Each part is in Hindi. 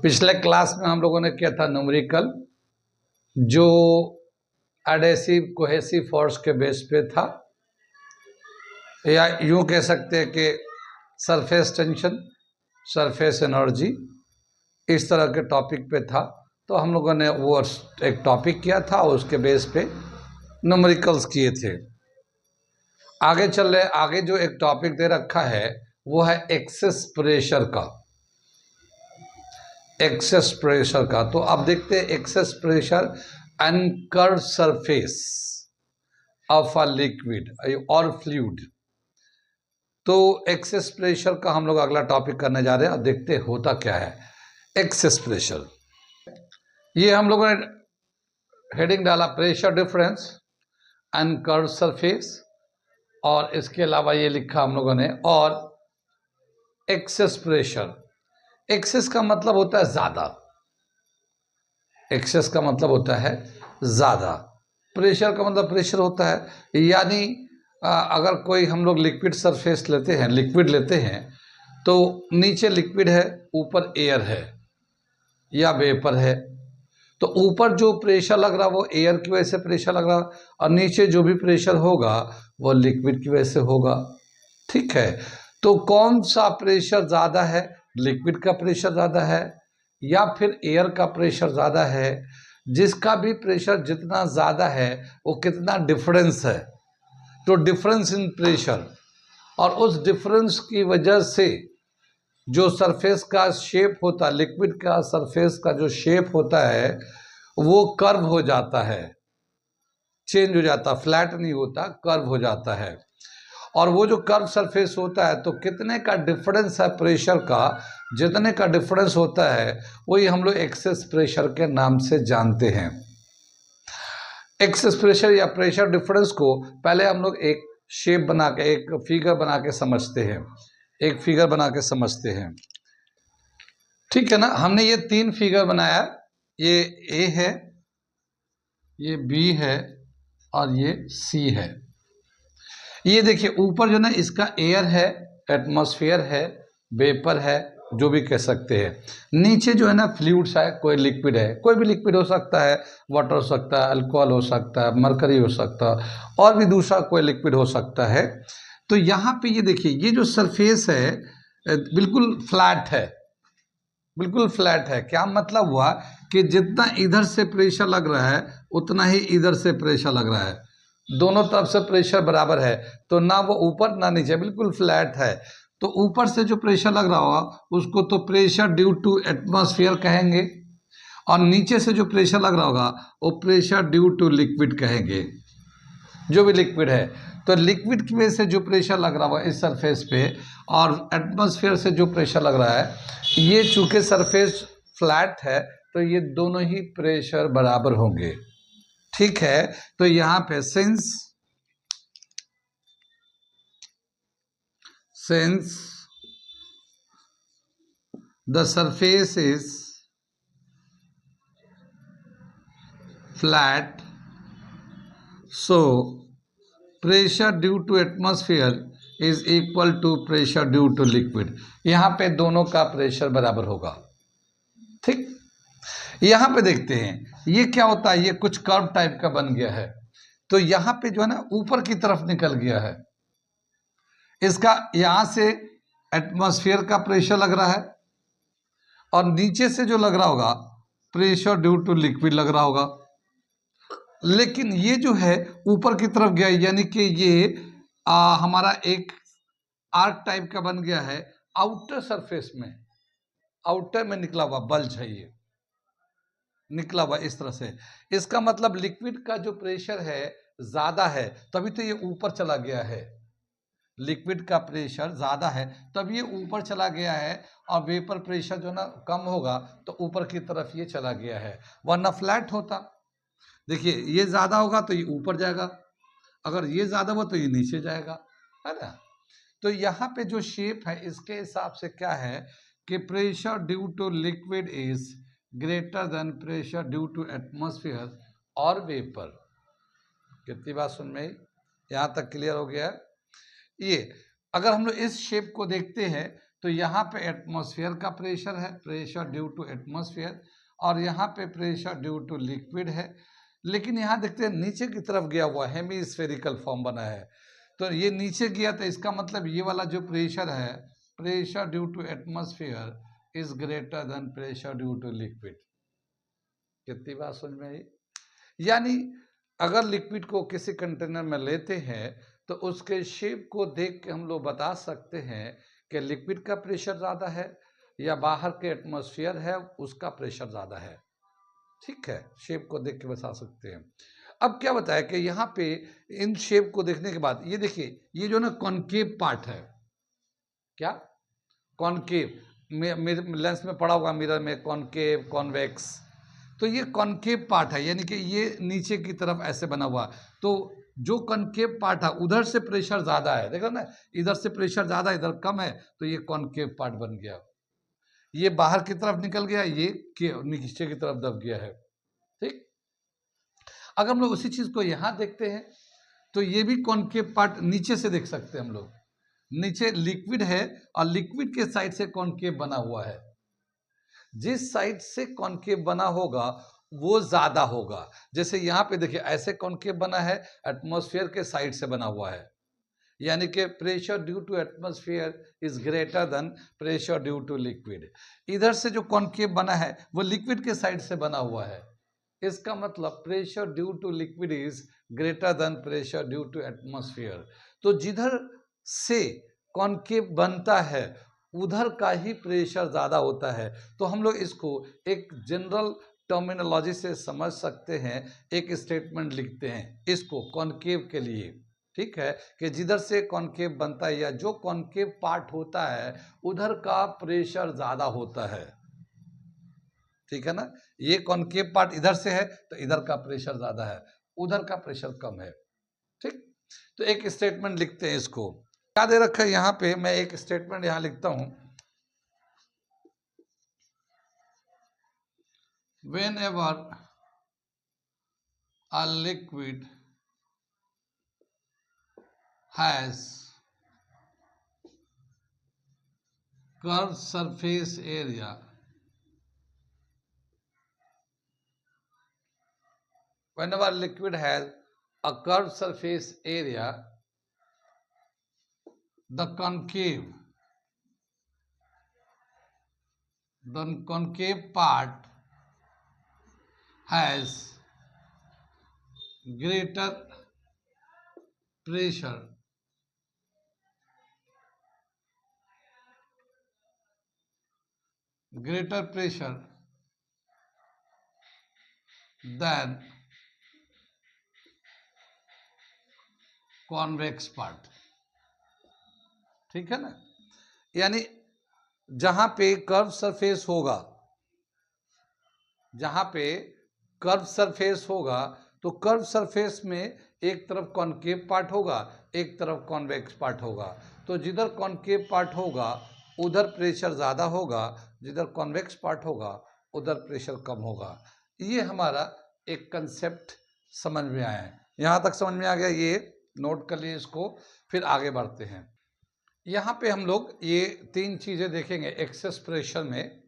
पिछले क्लास में हम लोगों ने किया था न्यूमेरिकल, जो एडेसिव कोहेसिव फोर्स के बेस पे था, या यूं कह सकते हैं कि सरफेस टेंशन, सरफेस एनर्जी, इस तरह के टॉपिक पे था। तो हम लोगों ने वो एक टॉपिक किया था और उसके बेस पे न्यूमेरिकल्स किए थे। आगे चल रहे, आगे जो एक टॉपिक दे रखा है वो है एक्सेस प्रेशर का। एक्सेस प्रेशर का तो अब देखते हैं excess pressure and curve surface of a liquid और फ्लूइड। तो एक्सेस प्रेशर का हम लोग अगला टॉपिक करने जा रहे हैं और देखते हैं होता क्या है एक्सेस प्रेशर। ये हम लोगों ने हेडिंग डाला pressure difference and curve surface, और इसके अलावा ये लिखा हम लोगों ने और एक्सेस प्रेशर। एक्सेस का मतलब होता है ज्यादा, एक्सेस का मतलब होता है ज्यादा, प्रेशर का मतलब प्रेशर होता है। यानी अगर कोई हम लोग लिक्विड सरफेस लेते हैं, लिक्विड लेते हैं, तो नीचे लिक्विड है, ऊपर एयर है या वेपर है, तो ऊपर जो प्रेशर लग रहा वो एयर की वजह से प्रेशर लग रहा, और नीचे जो भी प्रेशर होगा वो लिक्विड की वजह से होगा। ठीक है, तो कौन सा प्रेशर ज़्यादा है? लिक्विड का प्रेशर ज़्यादा है या फिर एयर का प्रेशर ज़्यादा है? जिसका भी प्रेशर जितना ज़्यादा है वो कितना डिफरेंस है, तो डिफरेंस इन प्रेशर, और उस डिफरेंस की वजह से जो सरफेस का शेप होता है, लिक्विड का सरफेस का जो शेप होता है वो कर्व हो जाता है, चेंज हो जाता, फ्लैट नहीं होता, कर्व हो जाता है। और वो जो कर्व सरफेस होता है तो कितने का डिफरेंस है प्रेशर का, जितने का डिफरेंस होता है वही हम लोग एक्सेस प्रेशर के नाम से जानते हैं। एक्सेस प्रेशर या प्रेशर डिफरेंस को पहले हम लोग एक शेप बना के, एक फिगर बना के समझते हैं, एक फिगर बना के समझते हैं। ठीक है ना, हमने ये तीन फिगर बनाया, ये ए है, ये बी है और ये सी है। ये देखिए ऊपर जो ना इसका एयर है, एटमॉस्फेयर है, वेपर है, जो भी कह सकते हैं। नीचे जो है ना फ्लूइड्स है, कोई लिक्विड है, कोई भी लिक्विड हो सकता है, वाटर हो सकता है, अल्कोहल हो सकता है, मरकरी हो सकता है, और भी दूसरा कोई लिक्विड हो सकता है। तो यहाँ पे ये देखिए ये जो सरफेस है बिल्कुल फ्लैट है, बिल्कुल फ्लैट है। क्या मतलब हुआ कि जितना इधर से प्रेशर लग रहा है उतना ही इधर से प्रेशर लग रहा है, दोनों तरफ से प्रेशर बराबर है, तो ना वो ऊपर ना नीचे, बिल्कुल फ्लैट है। तो ऊपर से जो प्रेशर लग रहा होगा उसको तो प्रेशर ड्यू टू एटमॉस्फेयर कहेंगे, और नीचे से जो प्रेशर लग रहा होगा वो प्रेशर ड्यू टू लिक्विड कहेंगे, जो भी लिक्विड है। तो लिक्विड की वजह से जो प्रेशर लग रहा होगा इस सरफेस पे, और एटमॉस्फेयर से जो प्रेशर लग रहा है, ये चूंकि सरफेस फ्लैट है तो ये दोनों ही प्रेशर बराबर होंगे। ठीक है, तो यहां पे since the surface is flat, so pressure due to atmosphere is equal to pressure due to liquid. यहां पे दोनों का प्रेशर बराबर होगा। ठीक, यहां पे देखते हैं ये क्या होता है, ये कुछ कर्व टाइप का बन गया है, तो यहां पे जो है ना ऊपर की तरफ निकल गया है, इसका यहां से एटमॉस्फेयर का प्रेशर लग रहा है, और नीचे से जो लग रहा होगा प्रेशर ड्यू टू लिक्विड लग रहा होगा। लेकिन ये जो है ऊपर की तरफ गया, यानी कि ये हमारा एक आर्क टाइप का बन गया है आउटर सरफेस में, आउटर में निकला हुआ बल्ज है, ये निकला हुआ इस तरह से। इसका मतलब लिक्विड का जो प्रेशर है ज्यादा है, तभी तो ये ऊपर चला गया है। लिक्विड का प्रेशर ज्यादा है तब ये ऊपर चला गया है, और वेपर प्रेशर जो ना कम होगा तो ऊपर की तरफ ये चला गया है, वरना फ्लैट होता। देखिए ये ज्यादा होगा तो ये ऊपर जाएगा, अगर ये ज्यादा हुआ तो ये नीचे जाएगा, है ना। तो यहाँ पे जो शेप है इसके हिसाब से क्या है कि pressure due to liquid is greater than pressure due to atmosphere और वेपर। कितनी बात सुन में, यहाँ तक क्लियर हो गया है। ये अगर हम लोग इस शेप को देखते हैं तो यहाँ पे एटमॉस्फेयर का प्रेशर है, प्रेशर ड्यू टू एटमॉस्फेयर, और यहाँ पे प्रेशर ड्यू टू लिक्विड है। लेकिन यहाँ देखते हैं नीचे की तरफ गया हुआ हेमी-स्फेरिकल फॉर्म बना है, तो ये नीचे गया, तो इसका मतलब ये वाला जो प्रेशर है, pressure due to atmosphere is greater than pressure due to liquid. कितनी बात समझ में आई? यानी अगर लिक्विड को किसी कंटेनर में लेते हैं तो उसके शेप को देख के हम लोग बता सकते हैं कि लिक्विड का प्रेशर ज़्यादा है या बाहर के एटमॉस्फेयर है उसका प्रेशर ज़्यादा है। ठीक है, शेप को देख के बता सकते हैं। अब क्या बताया कि यहाँ पे इन शेप को देखने के बाद ये देखिए, ये जो ना कॉनकेव पार्ट है, क्या कॉनकेव, लेंस में पड़ा होगा मिरर में, कॉनकेव कॉन्वेक्स, तो ये कॉनकेव पार्ट है, यानी कि ये नीचे की तरफ ऐसे बना हुआ। तो जो कॉनकेव पार्ट है उधर से प्रेशर ज़्यादा है, देखो ना, इधर से प्रेशर ज़्यादा इधर कम है, तो ये कॉनकेव पार्ट बन गया। ये बाहर की तरफ निकल गया, ये नीचे की तरफ दब गया है। ठीक, अगर हम लोग उसी चीज़ को यहाँ देखते हैं तो ये भी कॉनकेव पार्ट नीचे से देख सकते हैं हम लोग। नीचे लिक्विड है और लिक्विड के साइड से कॉनकेव बना हुआ है। जिस साइड से कॉनकेव बना होगा वो ज्यादा होगा। जैसे यहाँ पे देखिए ऐसे कॉनकेव बना है, एटमॉस्फेयर के साइड से बना हुआ है, यानी कि pressure due to atmosphere is greater than pressure due to liquid. इधर से जो कॉनकेव बना है वो लिक्विड के साइड से बना हुआ है, इसका मतलब pressure due to liquid is greater than pressure due to atmosphere. तो जिधर से कॉनकेव बनता है उधर का ही प्रेशर ज़्यादा होता है। तो हम लोग इसको एक जनरल टर्मिनोलॉजी से समझ सकते हैं, एक स्टेटमेंट लिखते हैं इसको कॉनकेव के लिए। ठीक है, कि जिधर से कॉनकेव बनता है या जो कॉनकेव पार्ट होता है उधर का प्रेशर ज़्यादा होता है। ठीक है ना, ये कॉनकेव पार्ट इधर से है तो इधर का प्रेशर ज़्यादा है, उधर का प्रेशर कम है। ठीक, तो एक स्टेटमेंट लिखते हैं इसको। क्या दे रखा है यहाँ पे, मैं एक स्टेटमेंट यहाँ लिखता हूँ, whenever a liquid has curved surface area, whenever liquid has a curved surface area, the concave part has greater pressure than convex part। ठीक है ना, यानी जहां पे कर्व सरफेस होगा, जहां पे कर्व सरफेस होगा तो कर्व सरफेस में एक तरफ कॉनकेव पार्ट होगा, एक तरफ कॉन्वेक्स पार्ट होगा। तो जिधर कॉनकेव पार्ट होगा उधर प्रेशर ज़्यादा होगा, जिधर कॉन्वेक्स पार्ट होगा उधर प्रेशर कम होगा। ये हमारा एक कंसेप्ट समझ में आया है, यहाँ तक समझ में आ गया, ये नोट कर लिए इसको, फिर आगे बढ़ते हैं। यहाँ पे हम लोग ये तीन चीज़ें देखेंगे एक्सेस प्रेशर में।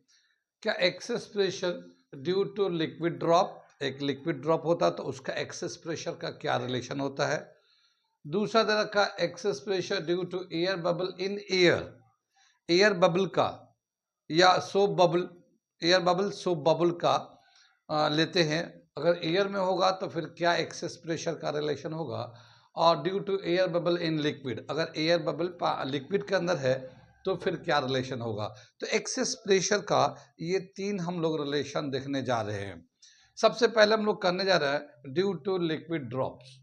क्या excess pressure due to liquid drop, एक लिक्विड ड्रॉप होता है तो उसका एक्सेस प्रेशर का क्या रिलेशन होता है। दूसरा दे रखा excess pressure due to air bubble in air, air bubble का या soap bubble, air bubble soap bubble का लेते हैं, अगर एयर में होगा तो फिर क्या एक्सेस प्रेशर का रिलेशन होगा। और due to air bubble in liquid, अगर एयर बबल लिक्विड के अंदर है तो फिर क्या रिलेशन होगा। तो एक्सेस प्रेशर का ये तीन हम लोग रिलेशन देखने जा रहे हैं। सबसे पहले हम लोग करने जा रहे हैं ड्यू टू लिक्विड ड्रॉप्स।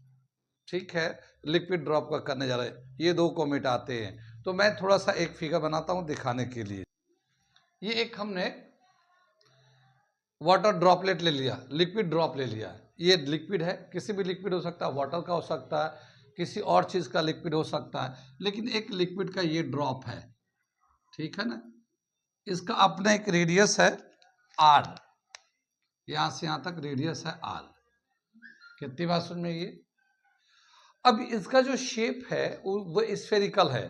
ठीक है, लिक्विड ड्रॉप का करने जा रहे हैं, ये दो को मिटाते हैं। तो मैं थोड़ा सा एक फिगर बनाता हूँ दिखाने के लिए। ये एक हमने वाटर ड्रॉपलेट ले लिया, लिक्विड ड्रॉप ले लिया, ये लिक्विड है, किसी भी लिक्विड हो सकता है, वाटर का हो सकता है, किसी और चीज़ का लिक्विड हो सकता है, लेकिन एक लिक्विड का ये ड्रॉप है। ठीक है ना, इसका अपना एक रेडियस है आर, यहाँ से यहाँ तक रेडियस है आर। कितनी बात सुन में ये। अब इसका जो शेप है वो स्फेरिकल है,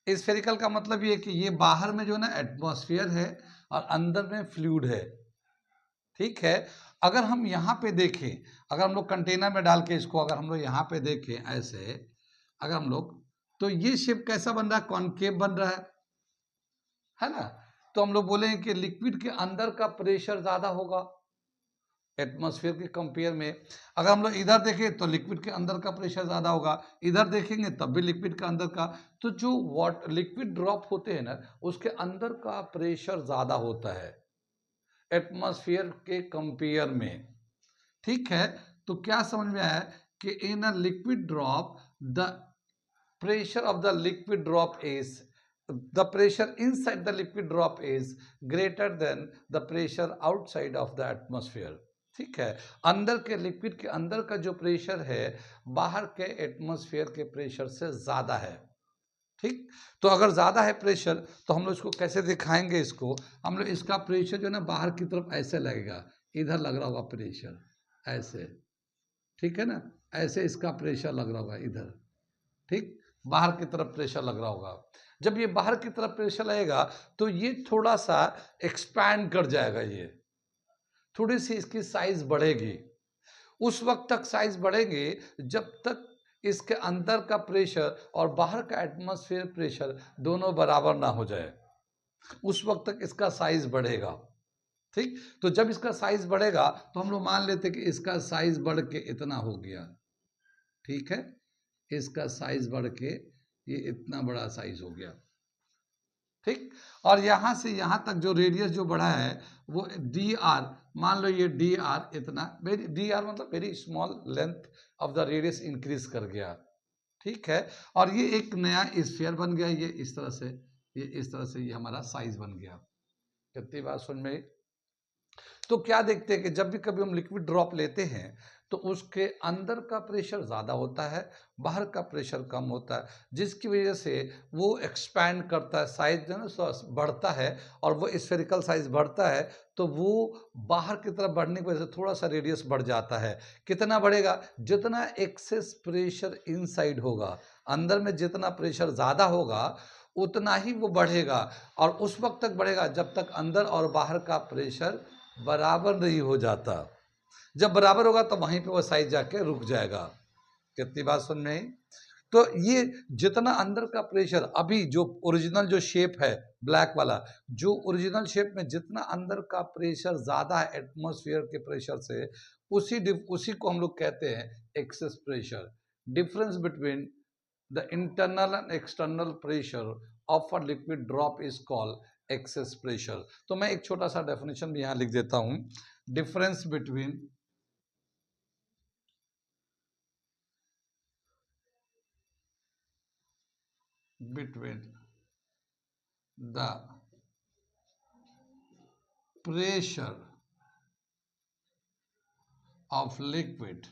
स्फेरिकल का मतलब ये कि ये बाहर में जो है ना एटमॉस्फेयर है और अंदर में फ्लूइड है, ठीक है। अगर हम यहाँ पे देखें, अगर हम लोग कंटेनर में डाल के इसको अगर हम लोग यहाँ पे देखें ऐसे, अगर हम लोग, तो ये शेप कैसा बन रहा है, कॉनकेव बन रहा है ना। तो हम लोग बोलेंगे कि लिक्विड के अंदर का प्रेशर ज्यादा होगा एटमॉस्फेयर के कंपेयर में। अगर हम लोग इधर देखें तो लिक्विड के अंदर का प्रेशर ज्यादा होगा, इधर देखेंगे तब भी लिक्विड के अंदर का। तो जो वाटर लिक्विड ड्रॉप होते हैं ना, उसके अंदर का प्रेशर ज्यादा होता है एटमॉस्फेयर के कंपेयर में, ठीक है। तो क्या समझ में आया कि in a liquid drop the pressure of the liquid drop is the pressure inside the liquid drop is greater than the pressure outside of the atmosphere, ठीक है। अंदर के लिक्विड के अंदर का जो प्रेशर है बाहर के एटमॉस्फेयर के प्रेशर से ज्यादा है, ठीक। तो अगर ज्यादा है प्रेशर तो हम लोग इसको कैसे दिखाएंगे, इसको हम लोग इसका प्रेशर जो है ना बाहर की तरफ ऐसे लगेगा, इधर लग रहा होगा प्रेशर ऐसे, ठीक है ना, ऐसे इसका प्रेशर लग रहा होगा इधर, ठीक, बाहर की तरफ प्रेशर लग रहा होगा। जब ये बाहर की तरफ प्रेशर लगेगा तो ये थोड़ा सा एक्सपैंड कर जाएगा, ये थोड़ी सी इसकी साइज बढ़ेगी। उस वक्त तक साइज बढ़ेगी जब तक इसके अंदर का प्रेशर और बाहर का एटमॉस्फेयर प्रेशर दोनों बराबर ना हो जाए, उस वक्त तक इसका साइज बढ़ेगा, ठीक। तो जब इसका साइज बढ़ेगा तो हम लोग मान लेते कि इसका साइज बढ़ के इतना हो गया, ठीक है, इसका साइज बढ़ के ये इतना बड़ा साइज हो गया, ठीक। और यहां से यहां तक जो रेडियस जो बढ़ा है वो डी आर, मान लो ये डी आर इतना, वेरी डी आर मतलब very small length of the radius increase कर गया, ठीक है। और ये एक नया स्फीयर बन गया, ये इस तरह से, ये इस तरह से ये हमारा साइज बन गया। कितनी बात सुन में। तो क्या देखते हैं कि जब भी कभी हम लिक्विड ड्रॉप लेते हैं तो उसके अंदर का प्रेशर ज़्यादा होता है, बाहर का प्रेशर कम होता है, जिसकी वजह से वो एक्सपैंड करता है, साइज जो है ना बढ़ता है, और वो स्फेरिकल साइज बढ़ता है तो वो बाहर की तरफ बढ़ने की वजह से थोड़ा सा रेडियस बढ़ जाता है। कितना बढ़ेगा, जितना एक्सेस प्रेशर इनसाइड होगा, अंदर में जितना प्रेशर ज़्यादा होगा उतना ही वो बढ़ेगा, और उस वक्त तक बढ़ेगा जब तक अंदर और बाहर का प्रेशर बराबर नहीं हो जाता। जब बराबर होगा तो वहीं पे वो साइज जाके रुक जाएगा। कितनी बात सुन में। तो ये जितना अंदर का प्रेशर, अभी जो ओरिजिनल जो शेप है ब्लैक वाला, जो ओरिजिनल शेप में जितना अंदर का प्रेशर ज्यादा है एटमॉस्फेयर के प्रेशर से, उसी को हम लोग कहते हैं excess pressure. Difference between the internal and external pressure of a liquid drop is called excess pressure. तो मैं एक छोटा सा डेफिनेशन भी यहाँ लिख देता हूँ। Difference between the pressure of liquid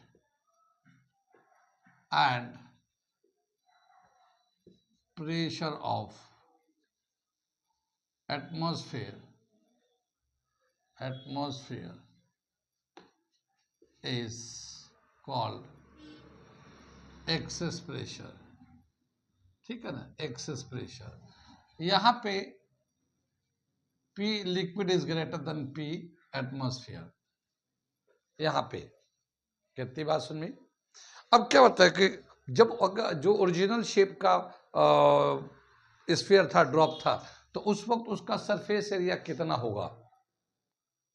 and pressure of atmosphere is called excess pressure, ठीक है ना, एक्सेस प्रेशर। यहाँ पे P liquid is greater then P atmosphere, यहाँ पे। कितनी बात सुन में। अब क्या होता है कि जब जो ओरिजिनल शेप का स्फीयर था, ड्रॉप था, तो उस वक्त उसका सरफेस एरिया कितना होगा,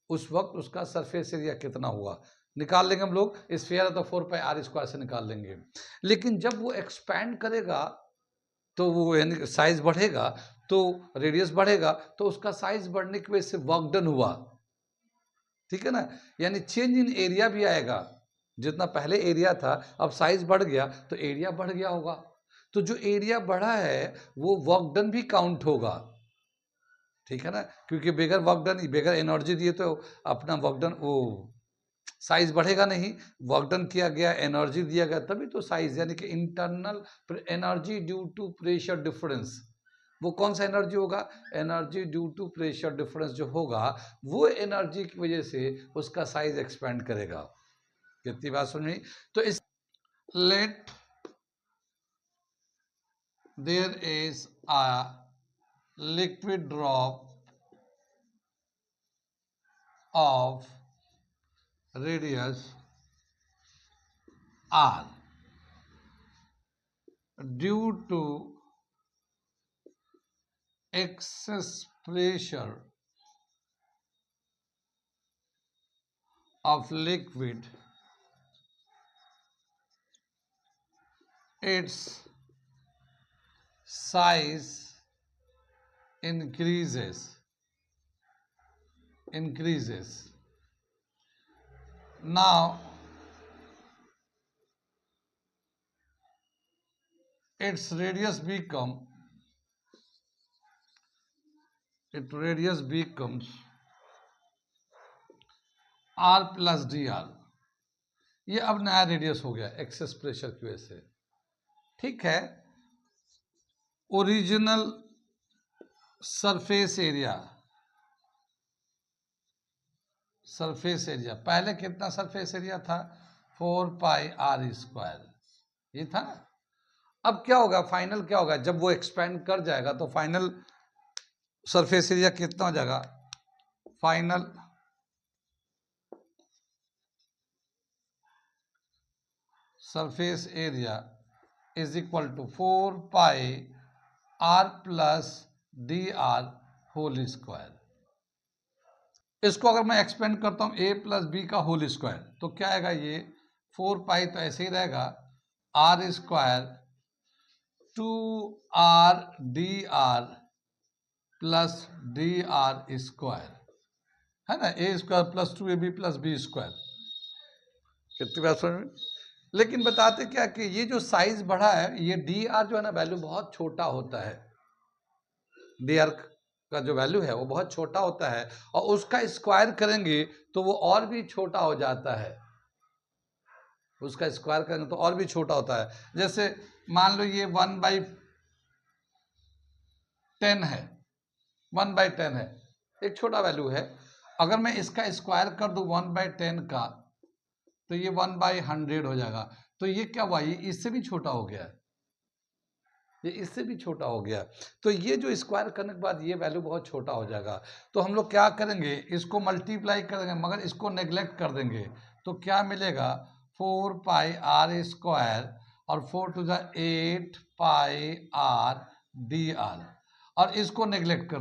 उस वक्त उसका सरफेस एरिया कितना हुआ निकाल लेंगे हम लोग। स्फीयर तो 4πr² से निकाल लेंगे। लेकिन जब वो एक्सपैंड करेगा तो वो यानी साइज बढ़ेगा, तो रेडियस बढ़ेगा, तो उसका साइज बढ़ने की वजह से वर्क डन हुआ, ठीक है ना, यानी चेंज इन एरिया भी आएगा। जितना पहले एरिया था अब साइज बढ़ गया तो एरिया बढ़ गया होगा। तो जो एरिया बढ़ा है वो वर्क डन भी काउंट होगा, ठीक है ना, क्योंकि बगैर वर्क डन, बगैर एनर्जी दिए तो अपना वर्क डन, वो साइज बढ़ेगा नहीं। वर्क डन किया गया, एनर्जी दिया गया, तभी तो साइज, यानी कि internal energy due to pressure difference. वो कौन सा एनर्जी होगा, energy due to pressure difference जो होगा वो एनर्जी की वजह से उसका साइज एक्सपेंड करेगा। कितनी बात सुन रही। तो इस late there is a liquid drop of radius r due to excess pressure of liquid, its size increases. Now its radius becomes r plus D R. ये अब नया रेडियस हो गया एक्सेस प्रेशर की वजह से। ठीक है, ओरिजिनल सरफेस एरिया पहले कितना सरफेस एरिया था? 4 पाई आर स्क्वायर, ये था। अब क्या होगा, फाइनल क्या होगा, जब वो एक्सपेंड कर जाएगा तो फाइनल सरफेस एरिया कितना हो जाएगा? Final surface area is equal to 4 pi are plus D R whole square. इसको अगर मैं एक्सपेंड करता हूं a प्लस बी का होल स्क्वायर तो क्या आएगा? ये 4 पाई तो ऐसे ही रहेगा, R square 2 R D R plus D R square, है ना, A square plus 2ab plus B square. कितनी बात समझ में? लेकिन बताते क्या कि ये जो साइज बढ़ा है, ये डी आर जो है ना, वैल्यू बहुत छोटा होता है। डी आर का जो वैल्यू है वो बहुत छोटा होता है, और उसका स्क्वायर करेंगे तो वो और भी छोटा हो जाता है। उसका स्क्वायर करेंगे तो और भी छोटा होता है। जैसे मान लो ये 1/10 है, 1/10 है, एक छोटा वैल्यू है। अगर मैं इसका स्क्वायर कर दूं 1/10 का तो ये 1/100 हो जाएगा। तो ये क्या हुआ? ये इससे भी छोटा हो गया, ये इससे भी छोटा हो गया। तो ये जो स्क्वायर करने के बाद ये वैल्यू बहुत छोटा हो जाएगा। तो हम लोग क्या करेंगे, इसको मल्टीप्लाई कर देंगे, मगर इसको नेग्लेक्ट कर देंगे। तो क्या मिलेगा? 4 पाई आर स्क्वायर और 4 to the 8 pi r D r, और इसको नेग्लेक्ट कर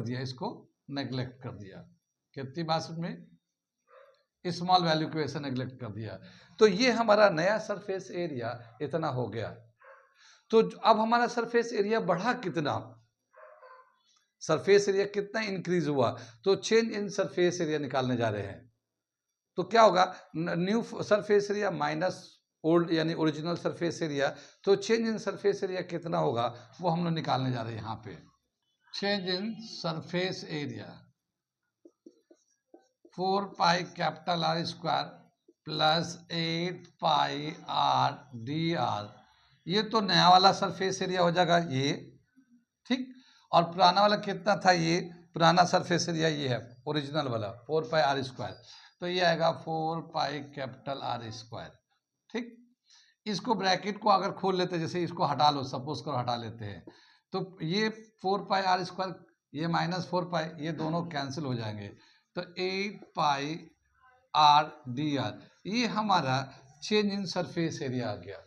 दिया, कितनी बात में? स्मॉल वैल्यू की वजह से नेग्लेक्ट कर दिया। तो ये हमारा नया सरफेस एरिया इतना हो गया। तो अब हमारा सरफेस एरिया बढ़ा कितना? सरफेस एरिया कितना इंक्रीज हुआ? तो चेंज इन सरफेस एरिया निकालने जा रहे हैं। तो क्या होगा? New surface area minus old यानी ओरिजिनल सरफेस एरिया। तो चेंज इन सरफेस एरिया कितना होगा वो हम लोग निकालने जा रहे हैं। यहाँ पे change in surface area 4 pi capital R square plus 8 pi r D R. ये तो नया वाला सरफेस एरिया हो जाएगा ये, ठीक। और पुराना वाला कितना था? ये पुराना सरफेस एरिया ये है ओरिजिनल वाला 4 पाई आर स्क्वायर। तो ये आएगा 4 पाई कैपिटल आर स्क्वायर, ठीक। इसको ब्रैकेट को अगर खोल लेते, जैसे इसको हटा लो, सपोज करो हटा लेते हैं, तो ये 4 पाई आर स्क्वायर, ये माइनस 4 पाई, ये दोनों कैंसिल हो जाएंगे। तो 8 पाई आर डी आर, ये हमारा चेंज इन सरफेस एरिया आ गया।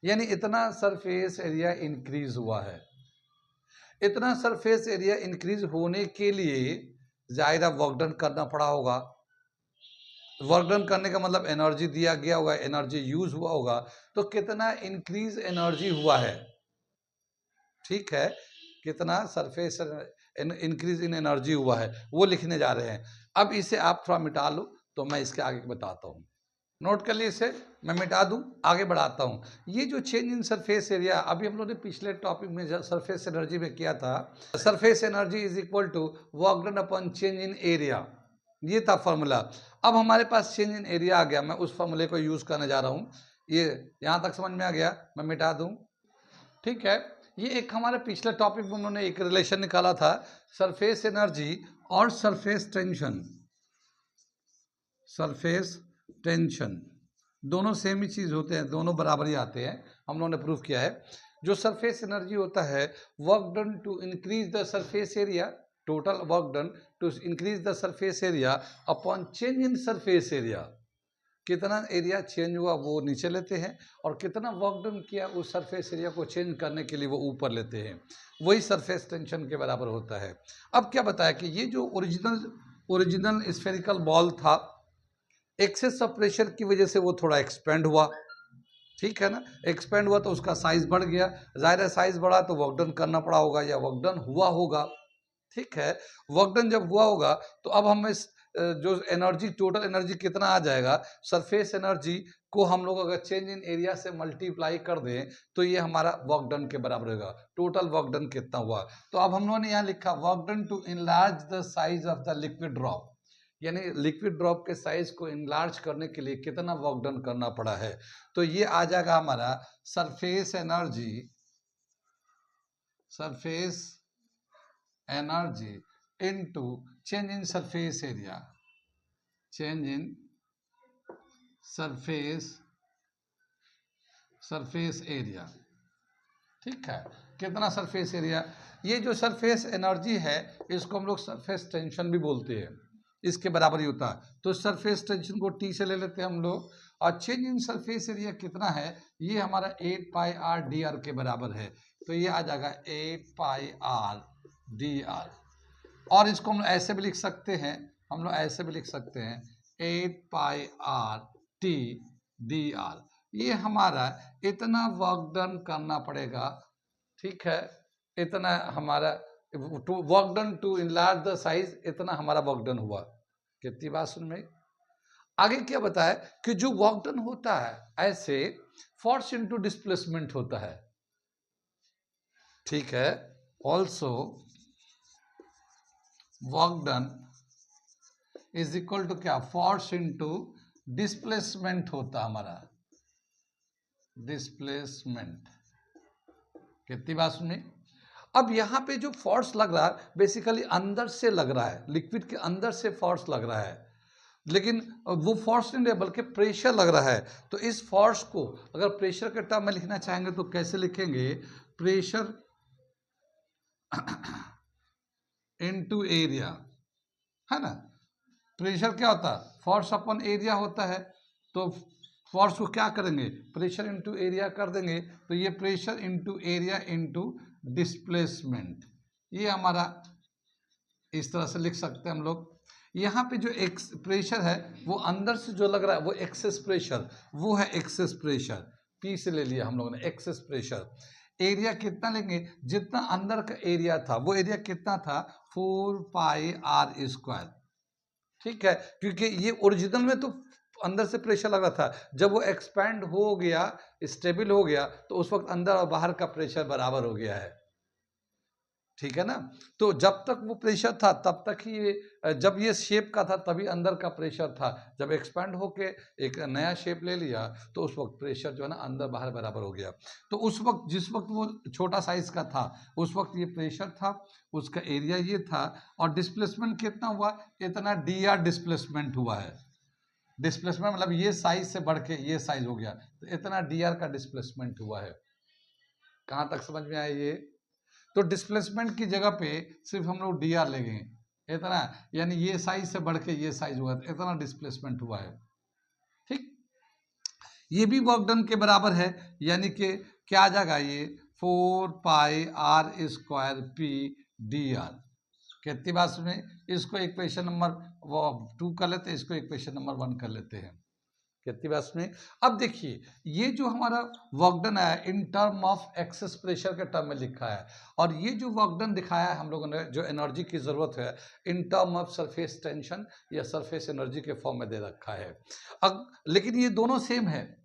यानी इतना सरफेस एरिया इंक्रीज हुआ है। इतना सरफेस एरिया इंक्रीज होने के लिए जाहिर वर्क डन करना पड़ा होगा। वर्क डन करने का मतलब एनर्जी दिया गया होगा, एनर्जी यूज हुआ होगा। तो कितना इंक्रीज एनर्जी हुआ है, ठीक है, कितना सरफेस इंक्रीज इन एनर्जी हुआ है वो लिखने जा रहे हैं। अब इसे आप थोड़ा मिटा लो तो मैं इसके आगे बताता हूँ। नोट कर लिए इसे, मैं मिटा दूं, आगे बढ़ाता हूं। ये जो चेंज इन सरफेस एरिया अभी हम लोगों ने पिछले टॉपिक में सरफेस एनर्जी में किया था, surface energy is equal to work done upon change in area, ये था फॉर्मूला। अब हमारे पास चेंज इन एरिया आ गया, मैं उस फॉर्मूले को यूज करने जा रहा हूँ। ये यहाँ तक समझ में आ गया, मैं मिटा दूं, ठीक है। ये एक हमारे पिछले टॉपिक में उन्होंने एक रिलेशन निकाला था, सरफेस एनर्जी और सरफेस टेंशन। सरफेस टेंशन दोनों सेम ही चीज होते हैं, दोनों बराबर ही आते हैं, हम लोगों ने प्रूव किया है। जो सरफेस एनर्जी होता है, work done to increase the surface area, total work done to increase the surface area upon change in surface area, कितना एरिया चेंज हुआ वो नीचे लेते हैं, और कितना वर्क डन किया उस सरफेस एरिया को चेंज करने के लिए वो ऊपर लेते हैं, वही सरफेस टेंशन के बराबर होता है। अब क्या बताया कि ये जो ओरिजिनल स्फेरिकल बॉल था, एक्सेस ऑफ प्रेशर की वजह से वो थोड़ा एक्सपेंड हुआ, ठीक है ना, एक्सपेंड हुआ तो उसका साइज बढ़ गया, जाहिर है साइज बढ़ा तो वर्क डन करना पड़ा होगा या वर्क डन हुआ होगा, ठीक है। वर्क डन जब हुआ होगा तो अब हम इस जो एनर्जी, टोटल एनर्जी कितना आ जाएगा, सरफेस एनर्जी को हम लोग अगर चेंज इन एरिया से मल्टीप्लाई कर दें तो ये हमारा वर्क डन के बराबर होगा। टोटल वर्क डन कितना हुआ, तो अब हम लोगों ने यहाँ लिखा work done to enlarge the size of the liquid drop, यानी लिक्विड ड्रॉप के साइज को इनलार्ज करने के लिए कितना वर्क डन करना पड़ा है, तो ये आ जाएगा हमारा surface energy into change in surface area, change in surface area, ठीक है। कितना सरफेस एरिया, ये जो सरफेस एनर्जी है इसको हम लोग सरफेस टेंशन भी बोलते हैं, इसके बराबर ही होता है। तो सरफेस टेंशन को T से ले लेते हैं हम लोग, और चेंज इन सरफेस एरिया कितना है, ये हमारा 8 पाई आर डी आर के बराबर है, तो ये आ जाएगा 8 पाई आर डी आर, और इसको हम लोग ऐसे भी लिख सकते हैं, 8 pi R T D R, ये हमारा इतना वर्क डन करना पड़ेगा, ठीक है, इतना हमारा work done to enlarge the size, इतना हमारा वर्क डन हुआ। कितनी बात सुन में। आगे क्या बताया कि जो वर्क डन होता है ऐसे फोर्स इनटू डिस्प्लेसमेंट होता है, ठीक है। Also work done is equal to क्या, फोर्स इनटू डिस्प्लेसमेंट होता हमारा, डिस्प्लेसमेंट। कितनी बात सुनी। अब यहाँ पे जो फोर्स लग रहा है बेसिकली अंदर से लग रहा है, लिक्विड के अंदर से फोर्स लग रहा है, लेकिन वो फोर्स नहीं है बल्कि प्रेशर लग रहा है। तो इस फोर्स को अगर प्रेशर के टर्म में लिखना चाहेंगे तो कैसे लिखेंगे, प्रेशर इनटू एरिया, है ना। प्रेशर क्या होता है, फोर्स अपॉन एरिया होता है, तो फोर्स को क्या करेंगे, प्रेशर इनटू एरिया कर देंगे, तो ये pressure into area into displacement, ये हमारा इस तरह से लिख सकते हैं हम लोग। यहाँ पे जो प्रेशर है वो अंदर से जो लग रहा है वो एक्सेस प्रेशर, वो है एक्सेस प्रेशर, पी से ले लिया हम लोगों ने एक्सेस प्रेशर। एरिया कितना लेंगे, जितना अंदर का एरिया था वो एरिया कितना था, 4 पाई आर स्क्वायर, ठीक है। क्योंकि ये ओरिजिनल में तो अंदर से प्रेशर लग रहा था, जब वो एक्सपैंड हो गया, स्टेबल हो गया, तो उस वक्त अंदर और बाहर का प्रेशर बराबर हो गया है, ठीक है ना। तो जब तक वो प्रेशर था तब तक ही, जब ये शेप का था तभी अंदर का प्रेशर था, जब एक्सपैंड होके एक नया शेप ले लिया तो उस वक्त प्रेशर जो है ना अंदर बाहर बराबर हो गया। तो उस वक्त जिस वक्त वो छोटा साइज का था उस वक्त ये प्रेशर था, उसका एरिया ये था, और डिस्प्लेसमेंट कितना हुआ, इतना डी आर डिस्प्लेसमेंट हुआ है। डिस्प्लेसमेंट मतलब ये साइज से बढ़ के ये साइज हो गया, तो इतना डी आर का डिस्प्लेसमेंट हुआ है। कहाँ तक समझ में आया ये। तो डिस्प्लेसमेंट की जगह पे सिर्फ हम लोग डी आर लेंगे, इतना, यानी ये साइज से बढ़ के ये साइज हुआ, इतना डिस्प्लेसमेंट हुआ है, ठीक। ये भी वर्क डन के बराबर है, यानी कि क्या आ जाएगा ये 4 pi R square P D R. कितनी बात सुने, इसको इक्वेशन नंबर 2 कर लेते हैं, इसको इक्वेशन नंबर 1 कर लेते हैं। कितनी बात सुने। अब देखिए ये जो हमारा वर्क डन है in term of excess pressure के टर्म में लिखा है, और ये जो वर्क डन दिखाया है हम लोगों ने, जो एनर्जी की जरूरत है in term of surface tension या सरफेस एनर्जी के फॉर्म में दे रखा है। अब लेकिन ये दोनों सेम है,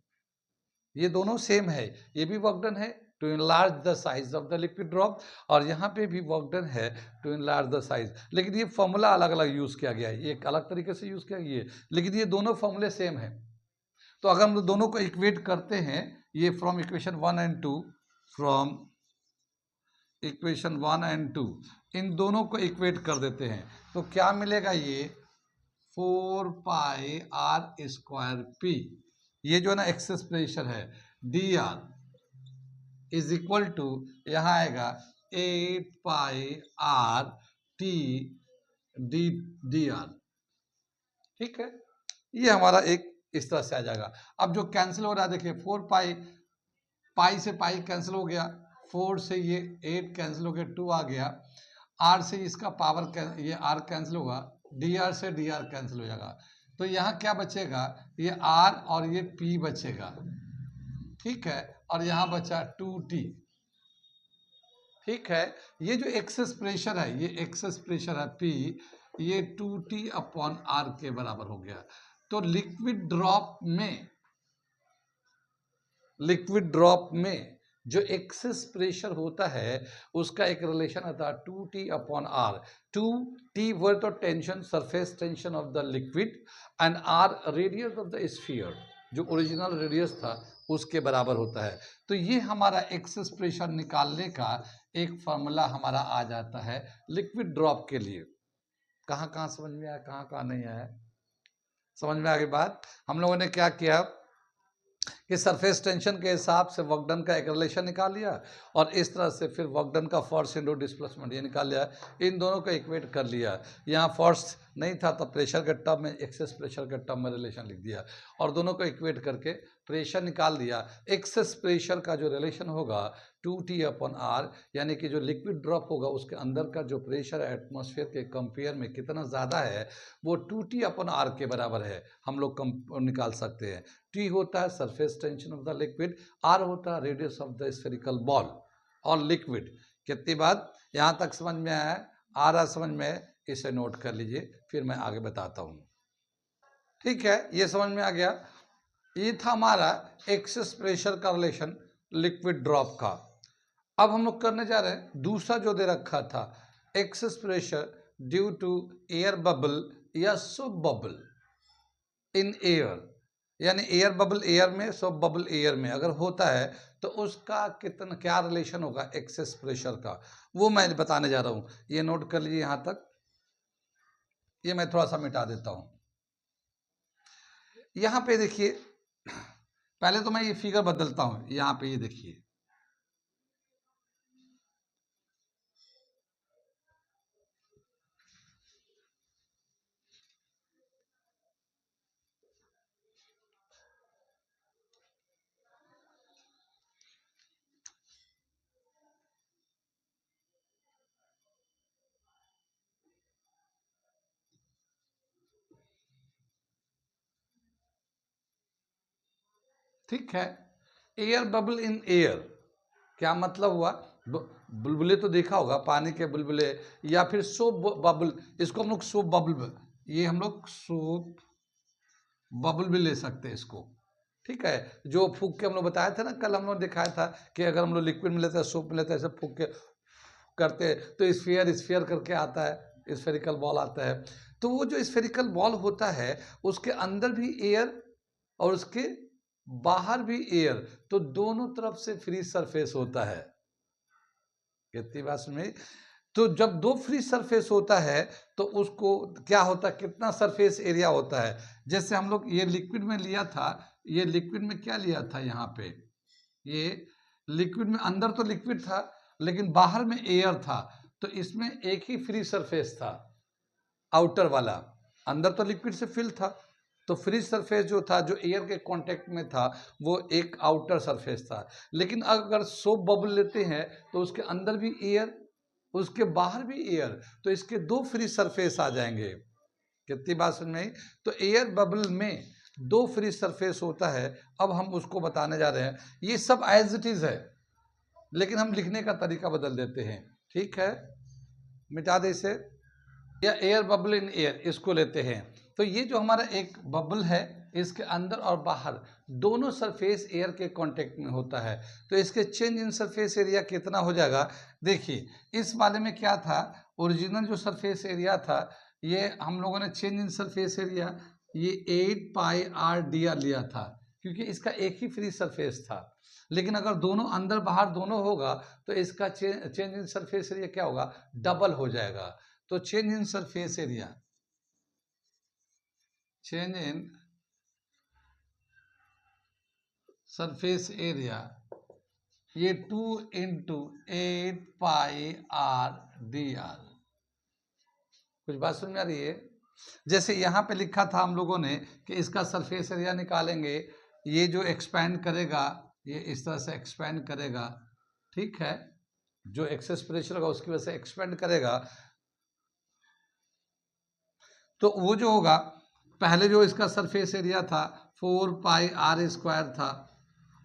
ये दोनों सेम है, ये भी वर्क डन है to enlarge the size of the liquid drop, और यहाँ पे भी वर्क डन है टू इनलार्ज द साइज, लेकिन ये फॉर्मूला अलग अलग यूज किया गया है, ये एक अलग तरीके से यूज किया गया है, लेकिन ये दोनों फॉर्मूले सेम है। तो अगर हम लोग दोनों को इक्वेट करते हैं, ये from equation 1 and 2, from equation 1 and 2 इन दोनों को इक्वेट कर देते हैं तो क्या मिलेगा, ये 4 पाई आर स्क्वायर पी, ये जो है ना एक्सेस प्रेशर है, D R, is equal to, यहाँ आएगा 8 pi R T D D R. ठीक है, ये हमारा एक इस तरह से आ जाएगा। अब जो कैंसिल हो रहा है देखिए, 4 पाई, पाई से पाई कैंसिल हो गया, 4 से ये 8 कैंसिल हो गया, 2 आ गया, आर से इसका पावर ये आर कैंसिल होगा, डी आर से डी आर कैंसिल हो जाएगा, तो यहाँ क्या बचेगा, ये आर और ये पी बचेगा। ठीक है, और यहाँ बचा 2t। ठीक है, ये जो एक्सेस प्रेशर है, ये एक्सेस प्रेशर है P, ये 2t अपॉन आर के बराबर हो गया। तो लिक्विड ड्रॉप में जो एक्सेस प्रेशर होता है उसका एक रिलेशन आता है 2t upon r. 2t worth of tension, surface tension of the liquid, and r radius of the sphere, जो ओरिजिनल रेडियस था उसके बराबर होता है। तो ये हमारा एक्सेस प्रेशर निकालने का एक फॉर्मूला हमारा आ जाता है लिक्विड ड्रॉप के लिए। कहाँ कहाँ समझ में आया, कहाँ कहाँ नहीं आया, समझ में आ गई बात। हम लोगों ने क्या किया कि सरफेस टेंशन के हिसाब से वर्क डन का एक रिलेशन निकाल लिया, और इस तरह से फिर वर्क डन का फोर्स इंटू डिस्प्लेसमेंट ये निकाल लिया, इन दोनों को इक्वेट कर लिया। यहाँ फोर्स नहीं था तो प्रेशर के टर्म में, एक्सेस प्रेशर के टर्म में रिलेशन लिख दिया, और दोनों को इक्वेट करके प्रेशर निकाल दिया। एक्सेस प्रेशर का जो रिलेशन होगा 2t अपॉन आर, यानी कि जो लिक्विड ड्रॉप होगा उसके अंदर का जो प्रेशर है एटमॉस्फेयर के कंपेयर में कितना ज़्यादा है, वो 2t अपॉन आर के बराबर है, हम लोग निकाल सकते हैं। T होता है surface tension of the liquid, R होता है radius of the spherical ball और लिक्विड। कितनी बात यहाँ तक समझ में आया, आ रहा समझ में, इसे नोट कर लीजिए, फिर मैं आगे बताता हूँ। ठीक है, ये समझ में आ गया। ये था हमारा एक्सेस प्रेशर का रिलेशन लिक्विड ड्रॉप का। अब हम लोग करने जा रहे हैं दूसरा जो दे रखा था, excess pressure due to air bubble या सब बबल इन एयर, यानी एयर बबल एयर में, सब बबल एयर में अगर होता है तो उसका कितना क्या रिलेशन होगा एक्सेस प्रेशर का, वो मैं बताने जा रहा हूँ। ये नोट कर लीजिए यहाँ तक, ये मैं थोड़ा सा मिटा देता हूँ। यहाँ पे देखिए, पहले तो मैं ये फिगर बदलता हूँ, यहाँ पे ये देखिए, ठीक है। एयर बबल इन एयर क्या मतलब हुआ, बुलबुले तो देखा होगा, पानी के बुलबुले, या फिर सोप बबल, इसको हम लोग सोप बबल, ये हम लोग सोप बबल भी ले सकते हैं इसको। ठीक है, जो फूक के हम लोग बताया था ना, कल हम लोग दिखाया था कि अगर हम लोग लिक्विड में लेते हैं, सोप में लेते हैं, ऐसे फूक के करते हैं तो स्फीयर स्फीयर करके आता है, स्फेरिकल बॉल आता है। तो वो जो स्फेरिकल बॉल होता है उसके अंदर भी एयर और उसके बाहर भी एयर, तो दोनों तरफ से फ्री सरफेस होता है। कितनी बात में, तो जब दो फ्री सरफेस होता है तो उसको क्या होता है, कितना सरफेस एरिया होता है। जैसे हम लोग ये लिक्विड में लिया था, ये लिक्विड में क्या लिया था, यहाँ पे ये लिक्विड में, अंदर तो लिक्विड था लेकिन बाहर में एयर था, तो इसमें एक ही फ्री सरफेस था आउटर वाला, अंदर तो लिक्विड से फिल था, तो फ्री सरफेस जो था जो एयर के कांटेक्ट में था वो एक आउटर सरफेस था। लेकिन अगर सोप बबल लेते हैं तो उसके अंदर भी एयर, उसके बाहर भी एयर, तो इसके दो फ्री सरफेस आ जाएंगे। कितनी बात समझ में आई। तो एयर बबल में दो फ्री सरफेस होता है। अब हम उसको बताने जा रहे हैं, ये सब एज इट इज है लेकिन हम लिखने का तरीका बदल देते हैं। ठीक है, मिटा दे इसे, या एयर बबल इन एयर इसको लेते हैं। तो ये जो हमारा एक बबल है इसके अंदर और बाहर दोनों सरफेस एयर के कांटेक्ट में होता है, तो इसके चेंज इन सरफेस एरिया कितना हो जाएगा। देखिए इस वाले में क्या था, ओरिजिनल जो सरफेस एरिया था, ये हम लोगों ने चेंज इन सरफेस एरिया ये 8 पाई आर डी आर लिया था, क्योंकि इसका एक ही फ्री सरफेस था। लेकिन अगर दोनों अंदर बाहर दोनों होगा तो इसका चेंज इन सरफेस एरिया क्या होगा, डबल हो जाएगा। तो change in surface area, change in surface area ये 2 into 8 pi r D R. कुछ बात समझ में आ रही है? जैसे यहाँ पे लिखा था हम लोगों ने कि इसका सरफेस एरिया निकालेंगे, ये जो एक्सपैंड करेगा ये इस तरह से एक्सपैंड करेगा, ठीक है, जो एक्सेस प्रेशर होगा उसकी वजह से एक्सपेंड करेगा, तो वो जो होगा, पहले जो इसका सरफेस एरिया था 4 पाई आर स्क्वायर था,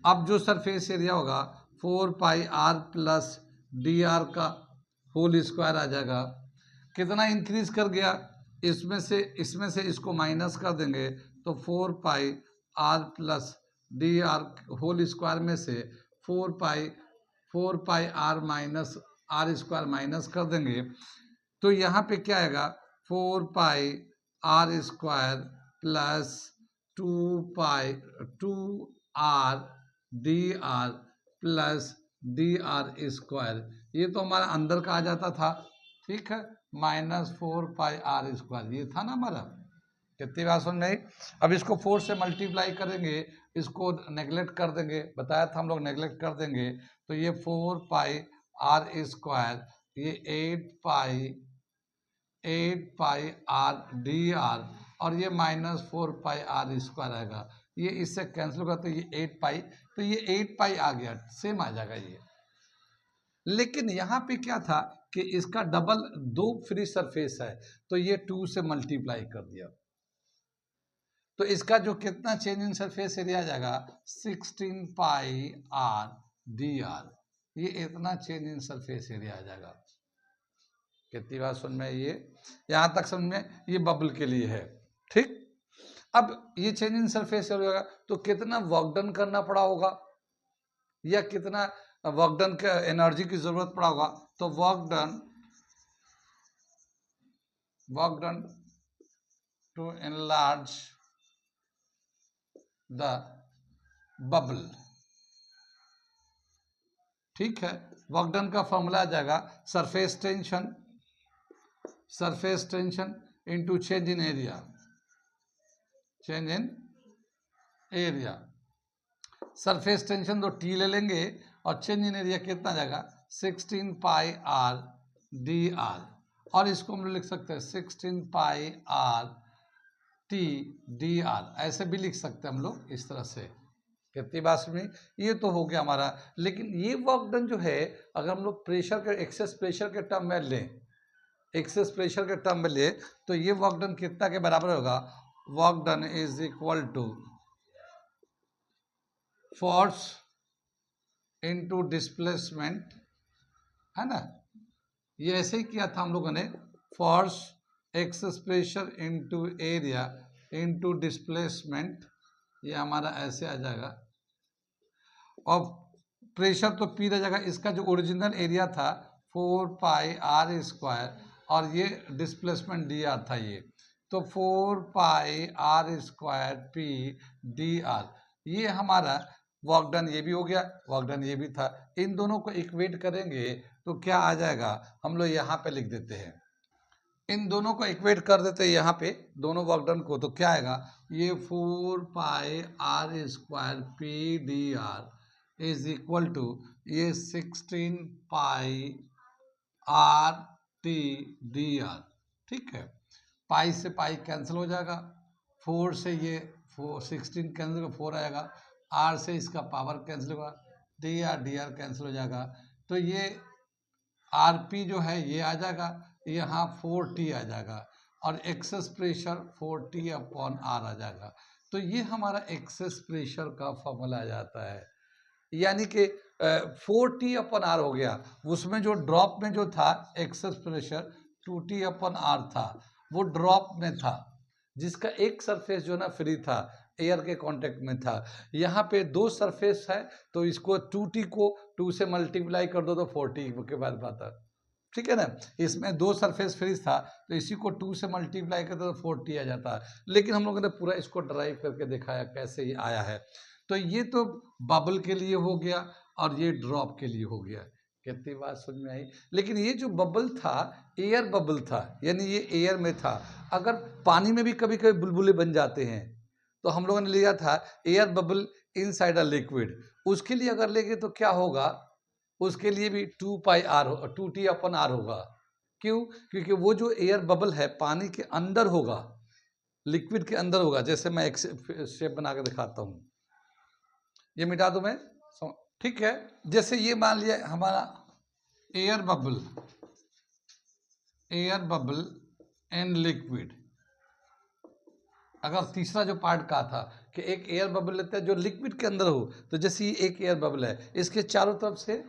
अब जो सरफेस एरिया होगा 4 pi are plus D R का होल स्क्वायर आ जाएगा। कितना इंक्रीज कर गया, इसमें से इसको माइनस कर देंगे तो 4 pi are plus D R whole square में से 4 pi R minus R square minus कर देंगे, तो यहाँ पे क्या आएगा 4 pi R square plus 2 R D R plus D R square, ये तो हमारा अंदर का आ जाता था, ठीक है, माइनस 4 पाई आर स्क्वायर, ये था ना हमारा। कितनी बात समझ में आई? अब इसको 4 से मल्टीप्लाई करेंगे, इसको नेगलेक्ट कर देंगे, बताया था हम लोग नेगलेक्ट कर देंगे, तो ये 4 पाई आर स्क्वायर, ये 8 पाई आर डी आर, और ये माइनस 4 पाई आर स्क्वायर आएगा, ये इससे कैंसिल होगा तो ये 8 पाई, तो ये 8 पाई आ गया, सेम आ जाएगा ये। लेकिन यहाँ पे क्या था कि इसका डबल 2 फ्री सरफेस है, तो ये 2 से मल्टीप्लाई कर दिया, तो इसका जो कितना चेंज इन सरफेस एरिया आ जाएगा 16 पाई आर डी आर, ये इतना चेंज इन सरफेस एरिया आ जाएगा। कितनी बात समझ में? ये यहाँ तक समझ में, ये बबल के लिए है, ठीक। अब ये चेंज इन सरफेस एरिया होगा तो कितना वर्क डन करना पड़ा होगा, या कितना वर्क डन का एनर्जी की जरूरत पड़ा होगा, तो work done to enlarge the bubble, ठीक है। वर्क डन का फॉर्मूला आ जाएगा surface tension into change in area, surface tension तो टी ले लेंगे और चेंज इन एरिया कितना जाएगा 16 पाई आर डी आर, और इसको हम लिख सकते हैं 16 pi R T D are, ऐसे भी लिख सकते हैं हम लोग इस तरह से। कितनी बात में, ये तो हो गया हमारा। लेकिन ये वर्क डन जो है, अगर हम लोग प्रेशर के एक्सेस प्रेशर के टर्म में लें, एक्सेस प्रेशर के टर्म में ले, तो ये वर्क डन कितना के बराबर होगा, work done is equal to force into displacement, है ना, ये ऐसे ही किया था हम लोगों ने, force excess pressure into area into displacement, ये हमारा ऐसे आ जाएगा, और प्रेशर तो पी रह जाएगा, इसका जो ओरिजिनल एरिया था 4 पाई आर स्क्वायर, और ये डिस्प्लेसमेंट डी आर था, ये तो 4 pi R square P D R, ये हमारा वर्क डन ये भी हो गया, वर्क डन ये भी था। इन दोनों को इक्वेट करेंगे तो क्या आ जाएगा, हम लोग यहाँ पे लिख देते हैं, इन दोनों को इक्वेट कर देते हैं यहाँ पे दोनों वर्क डन को, तो क्या आएगा, ये 4 pi R square P D R is equal to ये 16 pi R T D R, ठीक है। पाई से पाई कैंसिल हो जाएगा, 4 से ये 16 कैंसिल होगा, 4 आएगा, आर से इसका पावर कैंसिल होगा, डी आर कैंसिल हो जाएगा, तो ये आर पी जो है ये आ जाएगा, यहाँ 4T आ जाएगा, और excess pressure 4T upon R आ जाएगा, तो ये हमारा एक्सेस प्रेशर का फॉर्मूला आ जाता है। यानी कि 4T अपॉन आर हो गया, उसमें जो ड्रॉप में जो था excess pressure 2T upon are था, वो ड्रॉप में था, जिसका एक सरफेस जो ना फ्री था, एयर के कांटेक्ट में था। यहाँ पे 2 सरफेस है, तो इसको 2T को 2 से मल्टीप्लाई कर दो तो 4T के बाद आता, ठीक है ना। इसमें 2 सरफेस फ्री था, तो इसी को 2 से मल्टीप्लाई करते तो 4T आ जाता। लेकिन हम लोगों ने पूरा इसको ड्राइव करके दिखाया कैसे ये आया है। तो ये तो बबल के लिए हो गया, और ये ड्रॉप के लिए हो गया। कितनी बात समझ में आई? लेकिन ये जो बबल था, एयर बबल था, यानी ये एयर में था। अगर पानी में भी कभी कभी बुलबुले बन जाते हैं, तो हम लोगों ने लिया था air bubble inside a liquid, उसके लिए अगर लेंगे तो क्या होगा, उसके लिए भी 2T/R होगा। क्यों? क्योंकि वो जो एयर बबल है पानी के अंदर होगा, लिक्विड के अंदर होगा। जैसे मैं एक शेप बना के दिखाता हूँ, ये मिटा दूं मैं, ठीक है। जैसे ये मान लिया हमारा एयर बबल इन लिक्विड। अगर तीसरा जो पार्ट कहा था कि एक एयर बबल लेते हैं जो लिक्विड के अंदर हो, तो जैसे ये एक एयर बबल है, इसके चारों तरफ से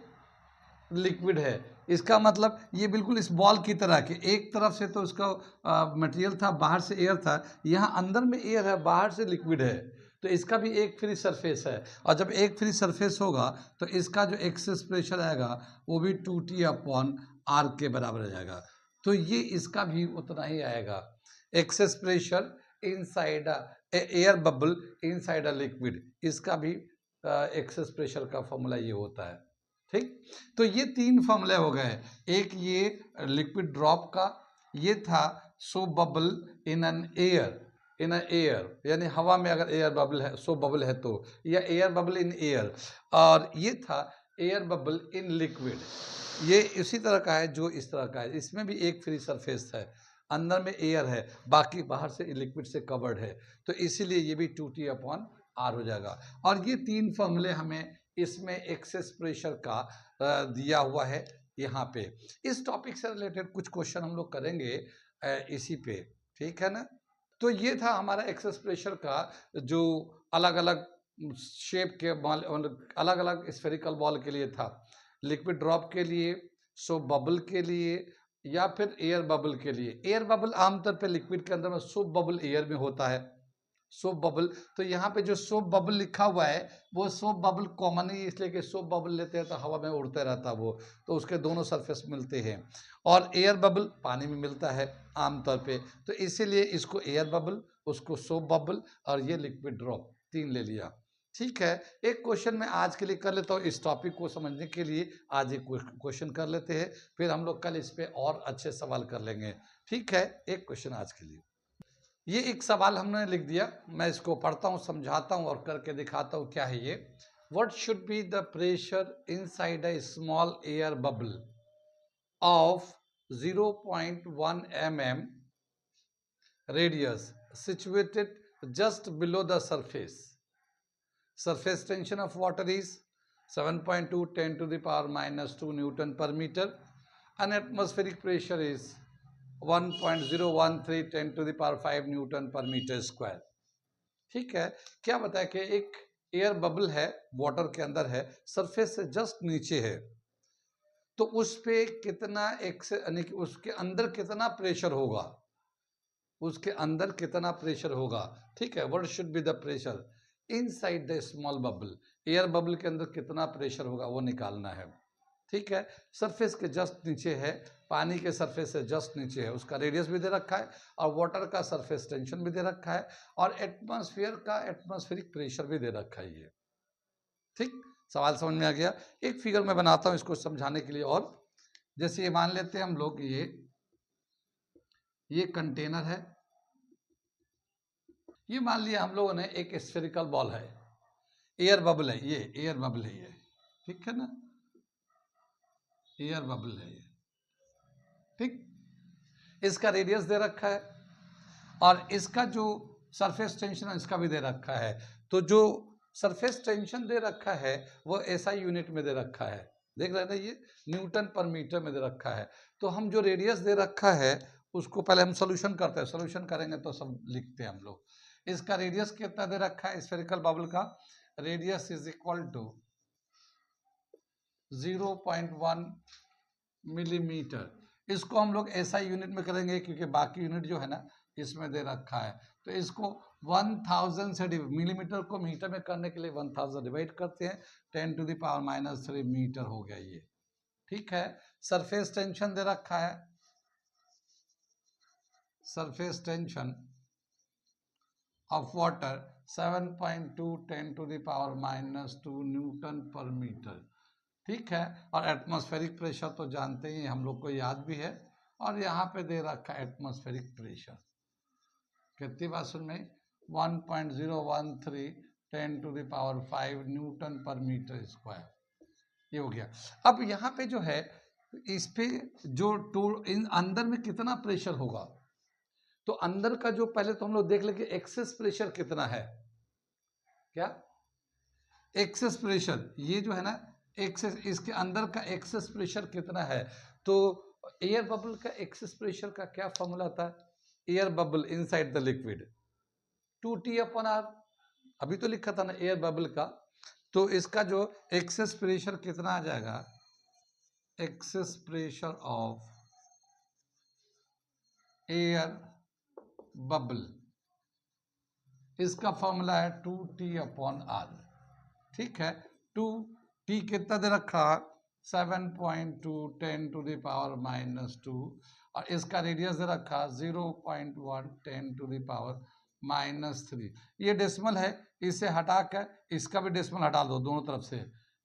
लिक्विड है, इसका मतलब ये बिल्कुल इस बॉल की तरह कि एक तरफ से तो उसका मटेरियल था, बाहर से एयर था, यहाँ अंदर में एयर है, बाहर से लिक्विड है, तो इसका भी एक फ्री सरफेस है। और जब एक फ्री सरफेस होगा तो इसका जो एक्सेस प्रेशर आएगा वो भी 2T/R के बराबर आ जाएगा। तो ये इसका भी उतना ही आएगा, excess pressure inside air bubble inside a liquid, इसका भी एक्सेस प्रेशर का फॉर्मूला ये होता है। ठीक, तो ये तीन फॉर्मूले हो गए। एक ये लिक्विड ड्रॉप का, ये था soap bubble in an air, यानी हवा में अगर एयर बबल है, सोप बबल है तो, या एयर बबल इन एयर, और ये था एयर बबल इन लिक्विड। ये इसी तरह का है जो इस तरह का है, इसमें भी एक फ्री सरफेस है, अंदर में एयर है, बाकी बाहर से लिक्विड से कवर्ड है, तो इसीलिए ये भी 2T/R हो जाएगा। और ये तीन फॉर्मूले हमें इसमें एक्सेस प्रेशर का दिया हुआ है यहाँ पे। इस टॉपिक से रिलेटेड कुछ क्वेश्चन हम लोग करेंगे इसी पे, ठीक है ना। तो ये था हमारा एक्सेस प्रेशर का, जो अलग अलग शेप के बॉल, अलग अलग स्फेरिकल बॉल के लिए था, लिक्विड ड्रॉप के लिए, सोप बबल के लिए, या फिर एयर बबल के लिए। एयर बबल आमतौर पे लिक्विड के अंदर में, सोप बबल एयर में होता है, सोप बबल। तो यहाँ पे जो सोप बबल लिखा हुआ है वो सोप बबल कॉमन ही, इसलिए कि सोप बबल लेते हैं तो हवा में उड़ते रहता है वो, तो उसके दोनों सरफेस मिलते हैं। और एयर बबल पानी में मिलता है आमतौर पे, तो इसीलिए इसको एयर बबल, उसको सोप बबल, और ये लिक्विड ड्रॉप, तीन ले लिया। ठीक है, एक क्वेश्चन मैं आज के लिए कर लेता हूँ, इस टॉपिक को समझने के लिए आज एक क्वेश्चन कर लेते हैं, फिर हम लोग कल इस पे और अच्छे सवाल कर लेंगे। ठीक है, एक क्वेश्चन आज के लिए। ये एक सवाल हमने लिख दिया, मैं इसको पढ़ता हूँ, समझाता हूँ और करके दिखाता हूँ क्या है ये। What should be the pressure inside a small air bubble of 0.1 mm radius situated just below the surface? Surface tension of water is 7.2 10 to the power minus 2 Newton per meter, and atmospheric pressure is 1.013 10 to the power 5 Newton पर मीटर स्क्वायर। ठीक है, क्या बताया कि एक एयर बबल है, वाटर के अंदर है, सरफेस से जस्ट नीचे है, तो उस पे कितना यानी कि उसके अंदर कितना प्रेशर होगा, उसके अंदर कितना प्रेशर होगा। ठीक है, what should be the pressure inside the small bubble, air bubble के अंदर कितना प्रेशर होगा वो निकालना है। ठीक है, सरफेस के जस्ट नीचे है, पानी के सरफेस से जस्ट नीचे है, उसका रेडियस भी दे रखा है, और वाटर का सरफेस टेंशन भी दे रखा है, और एटमॉस्फेयर का एटमॉस्फेरिक प्रेशर भी दे रखा है ये। ठीक, सवाल समझ में आ गया। एक फिगर मैं बनाता हूँ इसको समझाने के लिए, और जैसे ये मान लेते हैं हम लोग, ये कंटेनर है, ये मान लिया हम लोगों ने एक स्फेरिकल बॉल है, एयर बबल है, ये एयर बबल है ये, ठीक है ना, एयर बबल है ये। ठीक, इसका रेडियस दे रखा है, और इसका जो सरफेस टेंशन है इसका भी दे रखा है। तो जो सरफेस टेंशन दे रखा है वो एसआई यूनिट में दे रखा है, देख रहे हैं ना, ये न्यूटन पर मीटर में दे रखा है। तो हम जो रेडियस दे रखा है उसको पहले हम सोल्यूशन करते हैं, सोल्यूशन करेंगे तो सब लिखते हैं हम लोग। इसका रेडियस कितना दे रखा है स्फेरिकल बबल का, radius is equal to 0.1 millimetre. इसको हम लोग एसआई यूनिट में करेंगे क्योंकि बाकी यूनिट जो है ना इसमें दे रखा है, तो इसको 1000 से मिलीमीटर को मीटर में करने के लिए 1000 डिवाइड करते हैं, 10 टू द पावर -3 मीटर हो गया ये। ठीक है, सरफेस टेंशन दे रखा है, surface tension of water 7.2 10 to the power -2 newton पर मीटर। ठीक है, और एटमॉस्फेरिक प्रेशर तो जानते ही हम लोग को याद भी है, और यहाँ पे दे रखा है एटमॉस्फेरिक प्रेशर कितनी बार सुन में 1.013 10⁵ न्यूटन पर मीटर स्क्वायर, ये हो गया। अब यहाँ पे जो है इस पे जो इन अंदर में कितना प्रेशर होगा, तो अंदर का जो पहले तो हम लोग देख लेंगे एक्सेस प्रेशर कितना है। क्या एक्सेस प्रेशर, ये जो है ना एक्सेस, इसके अंदर का एक्सेस प्रेशर कितना है। तो एयर बबल का एक्सेस प्रेशर का क्या फॉर्मूला होता है, air bubble inside the liquid 2T/R, अभी तो लिखा था ना एयर बबल का। तो इसका जो एक्सेस प्रेशर कितना आ जाएगा, excess pressure of air bubble, इसका फॉर्मूला है 2T/R। ठीक है, 2T कितना दे रखा, 7.2 10⁻⁻², और इसका रेडियस दे रखा 0.1 10⁻⁻3। ये डेसिमल है, इसे हटा कर इसका भी डेसिमल हटा दो दोनों तरफ से।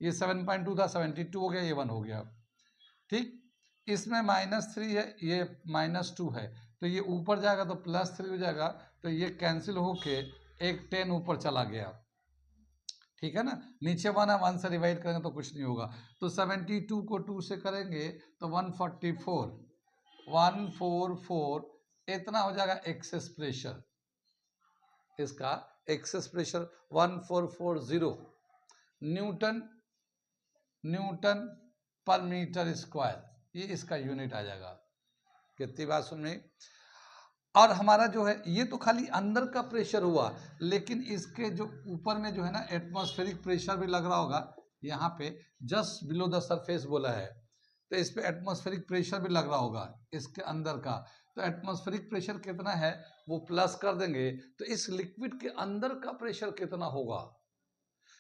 ये 7.2 था, 72 हो गया, ये 1 हो गया। ठीक, इसमें -3 है, ये -2 है, तो ये ऊपर जाएगा तो +3 हो जाएगा, तो ये कैंसिल होके एक 10 ऊपर चला गया। ठीक है ना, नीचे 1 है, 1 से डिवाइड करेंगे तो कुछ नहीं होगा। तो 72 को 2 से करेंगे तो 144 इतना हो जाएगा एक्सेस प्रेशर। इसका एक्सेस प्रेशर 1440 न्यूटन पर मीटर स्क्वायर, ये इसका यूनिट आ जाएगा। कितनी बात सुन में। और हमारा जो है ये तो खाली अंदर का प्रेशर हुआ, लेकिन इसके जो ऊपर में जो है ना एटमॉस्फेरिक प्रेशर भी लग रहा होगा, यहाँ पे जस्ट बिलो द सरफेस बोला है, तो इस पे एटमॉस्फेरिक प्रेशर भी लग रहा होगा इसके अंदर का। तो एटमॉस्फेरिक प्रेशर कितना है वो प्लस कर देंगे, तो इस लिक्विड के अंदर का प्रेशर कितना होगा।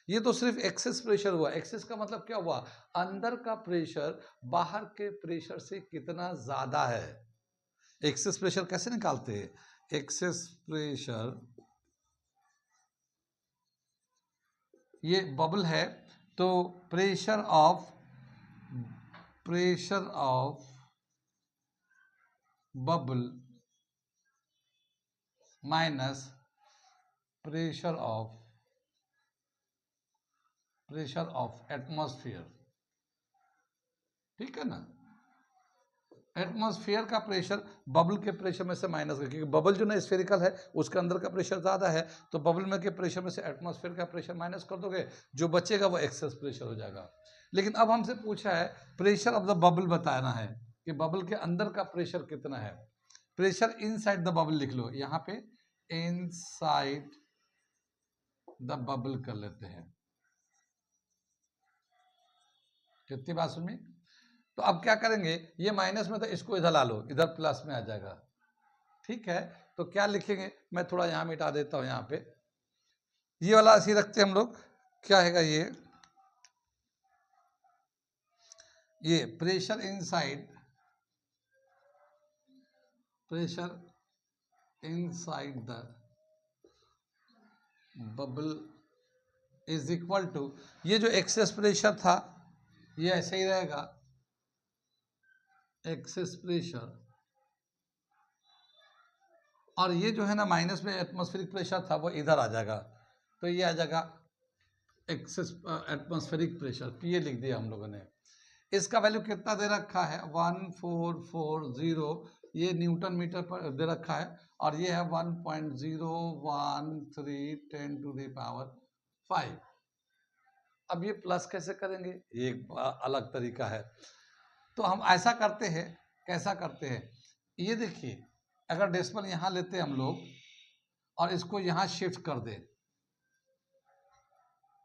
ये तो सिर्फ एक्सेस प्रेशर हुआ, एक्सेस का मतलब क्या हुआ, अंदर का प्रेशर बाहर के प्रेशर से कितना ज्यादा है। एक्सेस प्रेशर कैसे निकालते हैं, एक्सेस प्रेशर, ये बबल है तो pressure of bubble minus pressure of atmosphere. ठीक है ना, एटमॉस्फेयर का प्रेशर बबल के प्रेशर में से माइनस कर, क्योंकि बबल जो ना स्फेरिकल है उसके अंदर का प्रेशर ज़्यादा है, तो बबल में के प्रेशर में से एटमॉस्फेयर का प्रेशर माइनस कर दोगे, जो बचेगा वो एक्सेस प्रेशर हो जाएगा। लेकिन अब हमसे पूछा है प्रेशर ऑफ द बबल बताना है कि बबल के अंदर का प्रेशर कितना है। प्रेशर इनसाइड द बबल लिख लो, यहाँ पे इनसाइड द बबल कर लेते हैं। कितनी बात सुनिए। तो अब क्या करेंगे, ये माइनस में था, इसको इधर ला लो, इधर प्लस में आ जाएगा। ठीक है, तो क्या लिखेंगे, मैं थोड़ा यहाँ मिटा देता हूँ, यहाँ पे ये वाला ऐसे रखते हैं हम लोग। क्या है ये pressure inside the bubble is equal to, ये जो एक्सेस प्रेशर था ये ऐसे ही रहेगा, एक्सेस प्रेशर, और ये जो है ना माइनस में एटमॉस्फेरिक प्रेशर था वो इधर आ जाएगा, तो ये आ जाएगा एक्सेस एटमॉस्फेरिक प्रेशर, पीए लिख दिया हम लोगों ने। इसका वैल्यू कितना दे रखा है 1440, ये न्यूटन मीटर पर दे रखा है, और ये है 1.013 10⁵ अब ये प्लस कैसे करेंगे, ये एक अलग तरीका है। तो हम ऐसा करते हैं, कैसा करते हैं, ये देखिए, अगर डेसिमल यहाँ लेते हैं हम लोग और इसको यहाँ शिफ्ट कर दें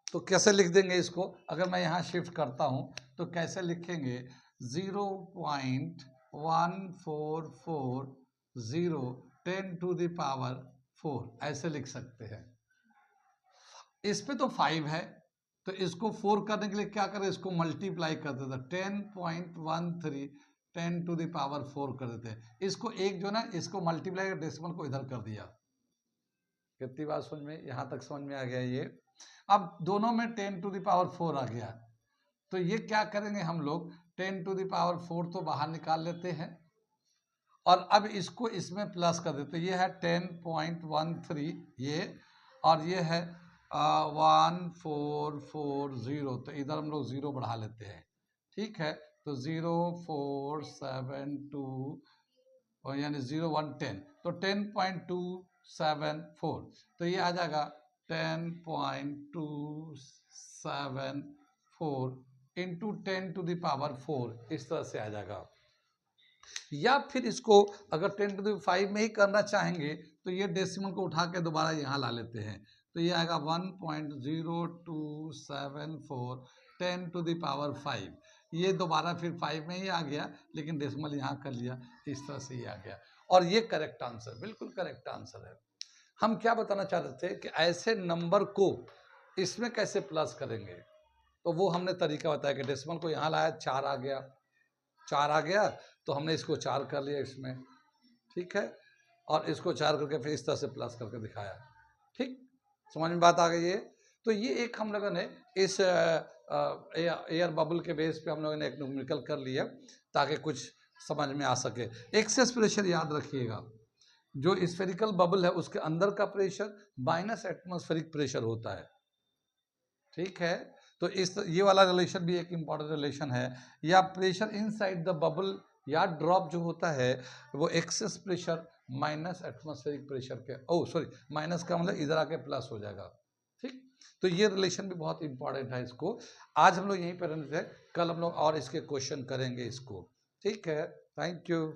तो कैसे लिख देंगे इसको, अगर मैं यहाँ शिफ्ट करता हूँ तो कैसे लिखेंगे, 0.1440 10⁴ ऐसे लिख सकते हैं। इस पे तो 5 है, तो इसको 4 करने के लिए क्या करें, इसको मल्टीप्लाई कर देते, 10.13 10⁴ कर देते हैं। इसको एक जो ना इसको मल्टीप्लाई कर डेसिमल को इधर कर दिया। कितनी बात समझ में, यहाँ तक समझ में आ गया ये। अब दोनों में 10⁴ आ गया, तो ये क्या करेंगे हम लोग, 10⁴ तो बाहर निकाल लेते हैं, और अब इसको इसमें प्लस कर देते, ये है 10.13 ये, और ये है 1440, तो इधर हम लोग 0 बढ़ा लेते हैं, ठीक है। तो 047 2 और यानी 0110, तो 10.274, तो ये आ जाएगा 10.274 इंटू 10⁴, इस तरह से आ जाएगा। या फिर इसको अगर 10⁵ में ही करना चाहेंगे तो ये डेसिमल को उठा के दोबारा यहाँ ला लेते हैं, तो ये आएगा 1.0274 10⁵, ये दोबारा फिर 5 में ही आ गया, लेकिन डेसिमल यहाँ कर लिया, इस तरह से ये आ गया। और ये करेक्ट आंसर, बिल्कुल करेक्ट आंसर है। हम क्या बताना चाहते थे कि ऐसे नंबर को इसमें कैसे प्लस करेंगे, तो वो हमने तरीका बताया कि डेसिमल को यहाँ लाया, 4 आ गया, तो हमने इसको 4 कर लिया इसमें, ठीक है, और इसको 4 करके फिर इस तरह से प्लस करके दिखाया, ठीक, समझ में बात आ गई है। तो ये एक हम लोगों ने इस एयर बबल के बेस पे हम लोगों ने एक न्यूमेरिकल कर लिया ताकि कुछ समझ में आ सके। एक्सेस प्रेशर याद रखिएगा, जो स्फेरिकल बबल है उसके अंदर का प्रेशर माइनस एटमॉस्फेरिक प्रेशर होता है, ठीक है। तो इस ये वाला रिलेशन भी एक इम्पॉर्टेंट रिलेशन है। या प्रेशर इनसाइड द बबल या ड्रॉप जो होता है वो excess pressure minus atmospheric pressure के, माइनस का मतलब इधर आके प्लस हो जाएगा, ठीक। तो ये रिलेशन भी बहुत इंपॉर्टेंट है। इसको आज हम लोग यहीं पर रहते हैं, कल हम लोग और इसके क्वेश्चन करेंगे इसको, ठीक है। Thank you.